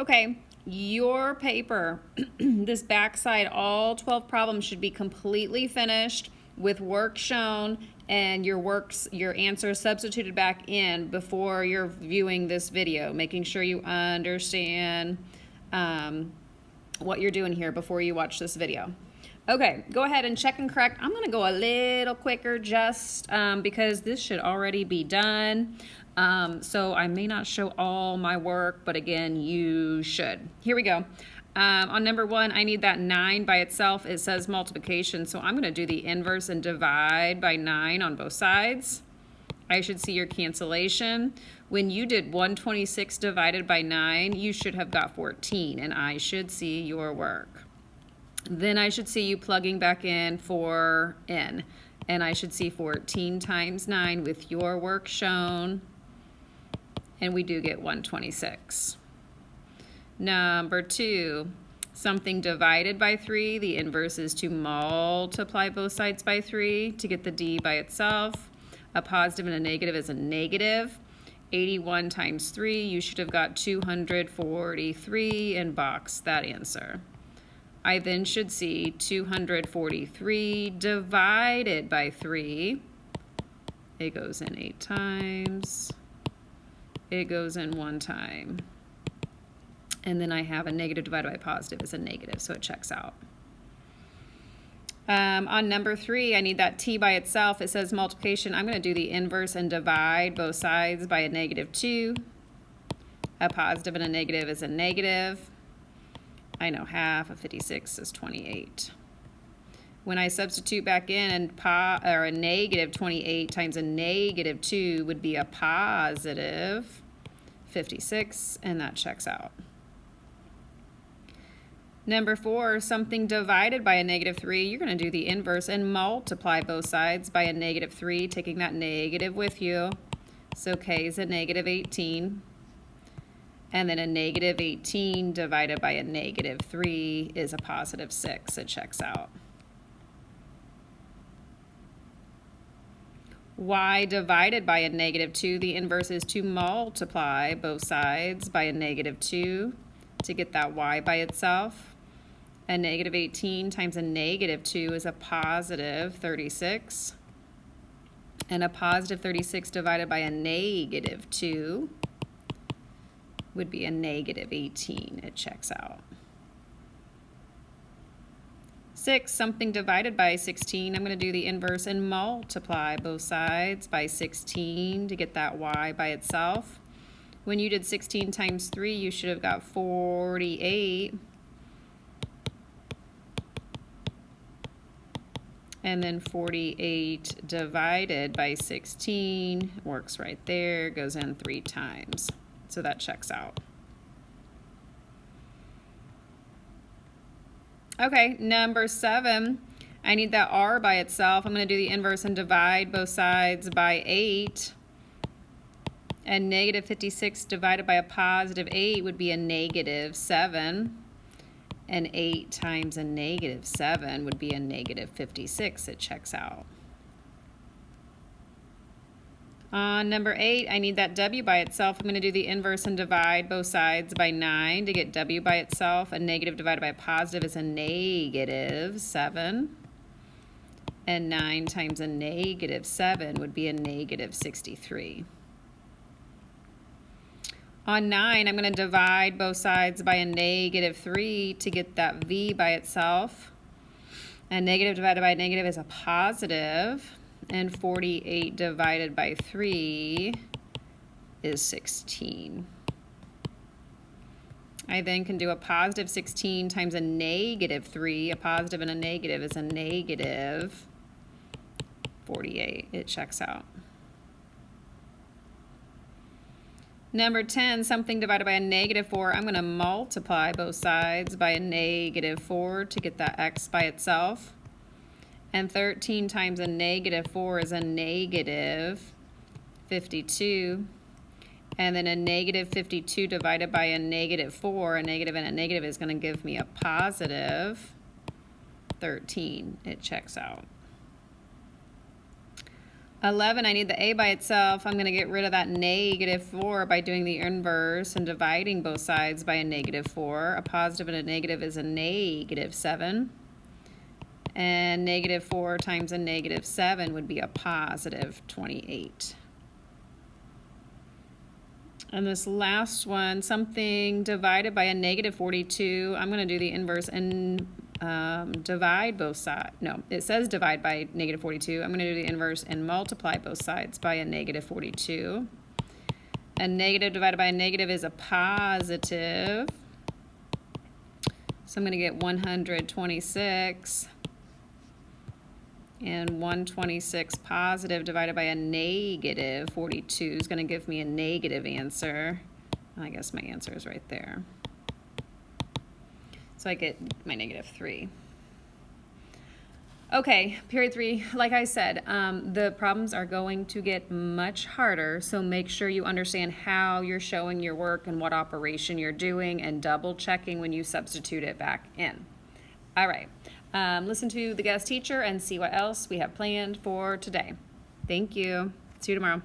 Okay, your paper, this backside, all 12 problems should be completely finished with work shown and your answers substituted back in before you're viewing this video, making sure you understand what you're doing here before you watch this video. Okay, go ahead and check and correct. I'm going to go a little quicker just because this should already be done. So I may not show all my work, but again, you should. Here we go. On number 1, I need that 9 by itself. It says multiplication, so I'm going to do the inverse and divide by 9 on both sides. I should see your cancellation. When you did 126 divided by 9, you should have got 14, and I should see your work. Then I should see you plugging back in for n, and I should see 14 times 9 with your work shown, and we do get 126. Number 2, something divided by 3, the inverse is to multiply both sides by 3 to get the d by itself. A positive and a negative is a negative. 81 times 3, you should have got 243 and box that answer. I then should see 243 divided by 3. It goes in 8 times. It goes in 1 time. And then I have a negative divided by positive is a negative, so it checks out. On number 3, I need that t by itself. It says multiplication. I'm going to do the inverse and divide both sides by a -2. A positive and a negative is a negative. I know half of 56 is 28. When I substitute back in, and a negative 28 times a -2 would be a positive 56, and that checks out. Number 4, something divided by a -3, you're going to do the inverse and multiply both sides by a -3, taking that negative with you. So k is a -18. And then a -18 divided by a -3 is a +6. It checks out. Y divided by a -2, the inverse is to multiply both sides by a -2 to get that y by itself. A -18 times a -2 is a +36. And a +36 divided by a -2 would be a -18. It checks out. 6, something divided by 16. I'm going to do the inverse and multiply both sides by 16 to get that y by itself. When you did 16 times 3, you should have got 48. And then 48 divided by 16 works right there, goes in 3 times. So that checks out. Okay, number 7, I need that r by itself. I'm going to do the inverse and divide both sides by 8. And -56 divided by a +8 would be a -7. And 8 times a -7 would be a -56. It checks out. On number 8, I need that w by itself. I'm going to do the inverse and divide both sides by 9 to get w by itself. A negative divided by a positive is a -7. And 9 times a -7 would be a -63. On 9, I'm going to divide both sides by a -3 to get that v by itself. A negative divided by a negative is a positive. And 48 divided by 3 is 16. I then can do a +16 times a -3. A positive and a negative is a -48. It checks out. Number 10, something divided by a -4. I'm going to multiply both sides by a -4 to get that x by itself. And 13 times a -4 is a -52. And then a -52 divided by a -4, a negative and a negative is going to give me a +13. It checks out. 11, I need the a by itself. I'm going to get rid of that -4 by doing the inverse and dividing both sides by a -4. A positive and a negative is a -7. And -4 times a -7 would be a positive 28. And this last one, something divided by a -42, I'm going to do the inverse and divide both sides. No, it says divide by -42. I'm going to do the inverse and multiply both sides by a -42. A negative divided by a negative is a positive. So I'm going to get 126. And 126 positive divided by a -42 is going to give me a negative answer. I guess my answer is right there. So I get my -3. Okay, period 3, like I said, the problems are going to get much harder, so make sure you understand how you're showing your work and what operation you're doing, and double checking when you substitute it back in. All right, listen to the guest teacher and see what else we have planned for today. Thank you. See you tomorrow.